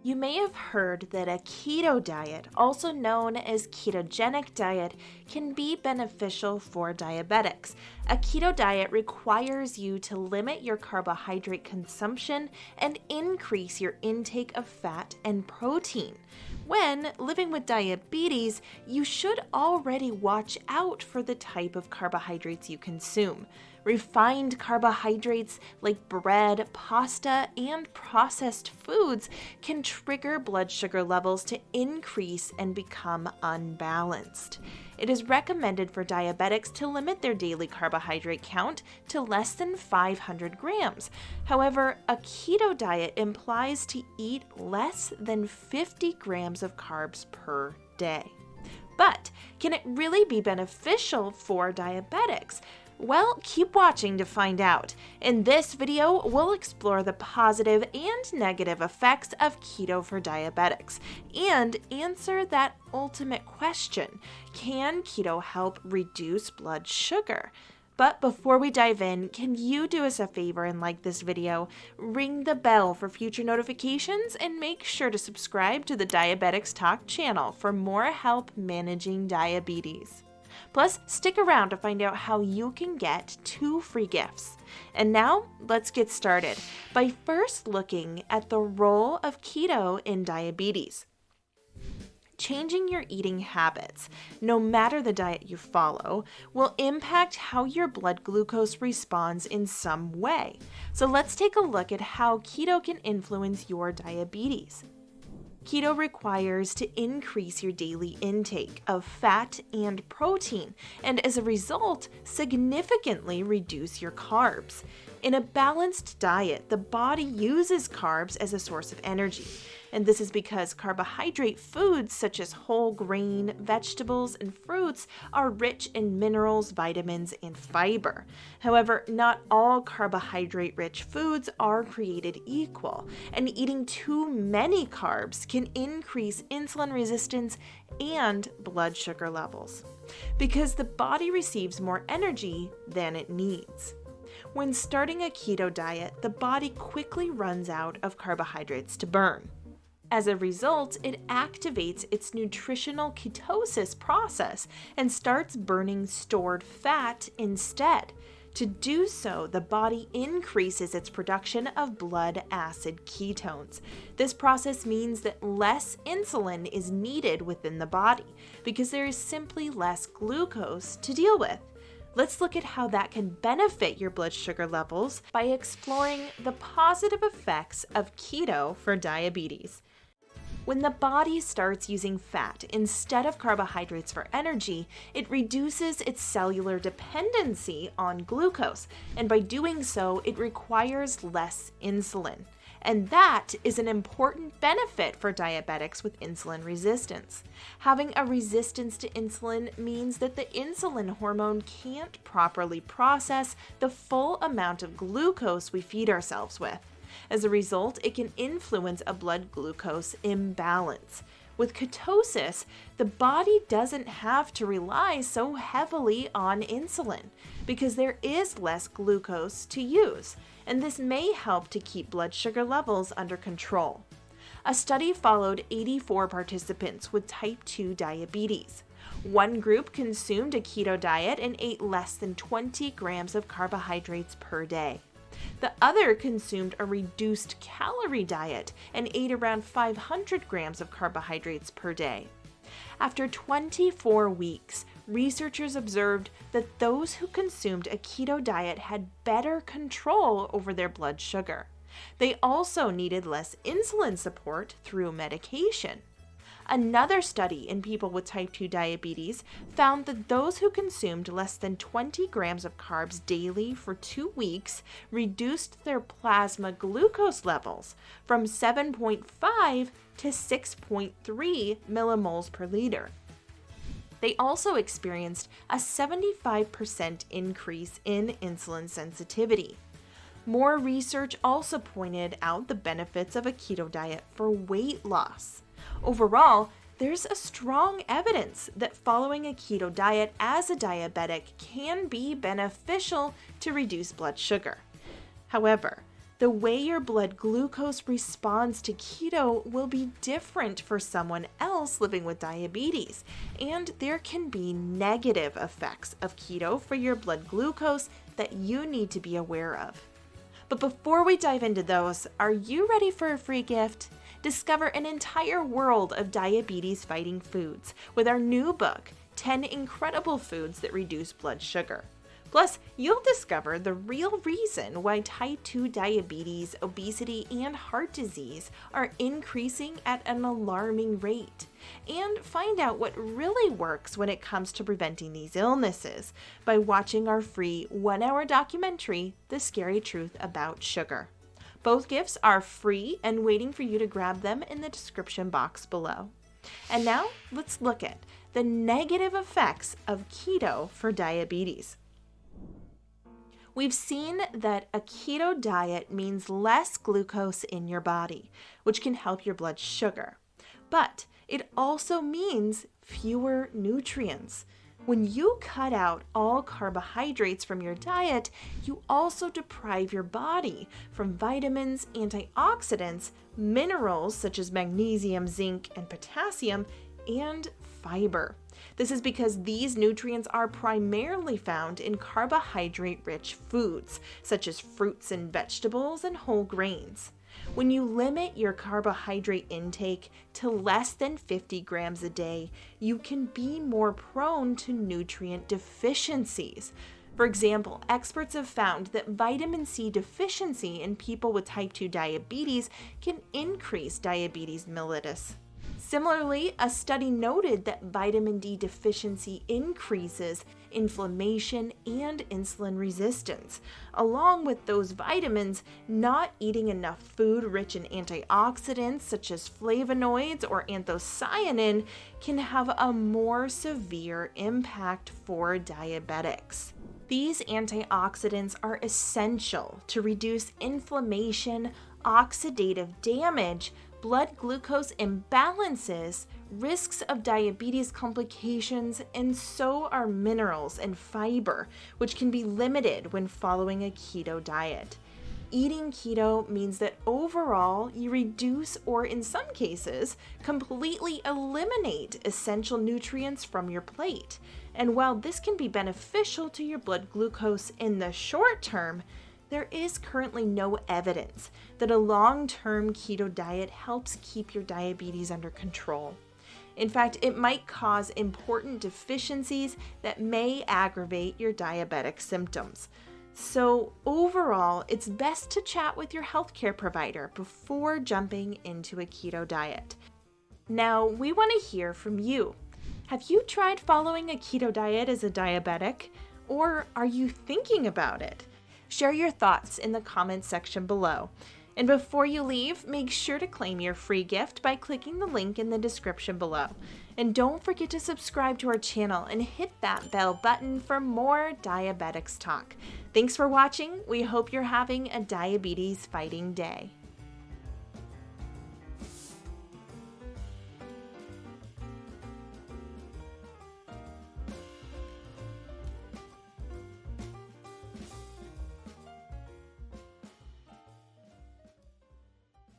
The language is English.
You may have heard that a keto diet, also known as ketogenic diet, can be beneficial for diabetics. A keto diet requires you to limit your carbohydrate consumption and increase your intake of fat and protein. When living with diabetes, you should already watch out for the type of carbohydrates you consume. Refined carbohydrates like bread, pasta, and processed foods can trigger blood sugar levels to increase and become unbalanced. It is recommended for diabetics to limit their daily carbohydrate count to less than 500 grams. However, a keto diet implies to eat less than 50 grams of carbs per day. But can it really be beneficial for diabetics? Well, keep watching to find out. In this video, we'll explore the positive and negative effects of keto for diabetics and answer that ultimate question: can keto help reduce blood sugar? But before we dive in, can you do us a favor and like this video, ring the bell for future notifications, and make sure to subscribe to the Diabetics Talk channel for more help managing diabetes. Plus, stick around to find out how you can get 2 free gifts. And now, let's get started by first looking at the role of keto in diabetes. Changing your eating habits, no matter the diet you follow, will impact how your blood glucose responds in some way. So let's take a look at how keto can influence your diabetes. Keto requires to increase your daily intake of fat and protein, and as a result, significantly reduce your carbs. In a balanced diet, the body uses carbs as a source of energy, and this is because carbohydrate foods such as whole grain, vegetables, and fruits are rich in minerals, vitamins, and fiber. However, not all carbohydrate-rich foods are created equal, and eating too many carbs can increase insulin resistance and blood sugar levels, because the body receives more energy than it needs. When starting a keto diet, the body quickly runs out of carbohydrates to burn. As a result, it activates its nutritional ketosis process and starts burning stored fat instead. To do so, the body increases its production of blood acid ketones. This process means that less insulin is needed within the body because there is simply less glucose to deal with. Let's look at how that can benefit your blood sugar levels by exploring the positive effects of keto for diabetes. When the body starts using fat instead of carbohydrates for energy, it reduces its cellular dependency on glucose, and by doing so, it requires less insulin. And that is an important benefit for diabetics with insulin resistance. Having a resistance to insulin means that the insulin hormone can't properly process the full amount of glucose we feed ourselves with. As a result, it can influence a blood glucose imbalance. With ketosis, the body doesn't have to rely so heavily on insulin because there is less glucose to use, and this may help to keep blood sugar levels under control. A study followed 84 participants with type 2 diabetes. One group consumed a keto diet and ate less than 20 grams of carbohydrates per day. The other consumed a reduced calorie diet and ate around 500 grams of carbohydrates per day. After 24 weeks, researchers observed that those who consumed a keto diet had better control over their blood sugar. They also needed less insulin support through medication. Another study in people with type 2 diabetes found that those who consumed less than 20 grams of carbs daily for 2 weeks reduced their plasma glucose levels from 7.5 to 6.3 millimoles per liter. They also experienced a 75% increase in insulin sensitivity. More research also pointed out the benefits of a keto diet for weight loss. Overall, there's a strong evidence that following a keto diet as a diabetic can be beneficial to reduce blood sugar. However, The way your blood glucose responds to keto will be different for someone else living with diabetes, and there can be negative effects of keto for your blood glucose that you need to be aware of. But before we dive into those, are you ready for a free gift? Discover an entire world of diabetes-fighting foods with our new book, 10 Incredible Foods That Reduce Blood Sugar. Plus, you'll discover the real reason why type 2 diabetes, obesity, and heart disease are increasing at an alarming rate, and find out what really works when it comes to preventing these illnesses by watching our free 1-hour documentary, The Scary Truth About Sugar. Both gifts are free and waiting for you to grab them in the description box below. And now, let's look at the negative effects of keto for diabetes. We've seen that a keto diet means less glucose in your body, which can help your blood sugar. But it also means fewer nutrients. When you cut out all carbohydrates from your diet, you also deprive your body from vitamins, antioxidants, minerals such as magnesium, zinc, and potassium, and fiber. This is because these nutrients are primarily found in carbohydrate-rich foods, such as fruits and vegetables and whole grains. When you limit your carbohydrate intake to less than 50 grams a day, you can be more prone to nutrient deficiencies. For example, experts have found that vitamin C deficiency in people with type 2 diabetes can increase diabetes mellitus. Similarly, a study noted that vitamin D deficiency increases inflammation and insulin resistance. Along with those vitamins, not eating enough food rich in antioxidants such as flavonoids or anthocyanin can have a more severe impact for diabetics. These antioxidants are essential to reduce inflammation, oxidative damage, blood glucose imbalances, risks of diabetes complications, and so are minerals and fiber, which can be limited when following a keto diet. Eating keto means that overall you reduce or in some cases completely eliminate essential nutrients from your plate. And while this can be beneficial to your blood glucose in the short term, there is currently no evidence that a long-term keto diet helps keep your diabetes under control. In fact, it might cause important deficiencies that may aggravate your diabetic symptoms. So overall, it's best to chat with your healthcare provider before jumping into a keto diet. Now, we want to hear from you. Have you tried following a keto diet as a diabetic? Or are you thinking about it? Share your thoughts in the comments section below. And before you leave, make sure to claim your free gift by clicking the link in the description below. And don't forget to subscribe to our channel and hit that bell button for more diabetics talk. Thanks for watching. We hope you're having a diabetes fighting day.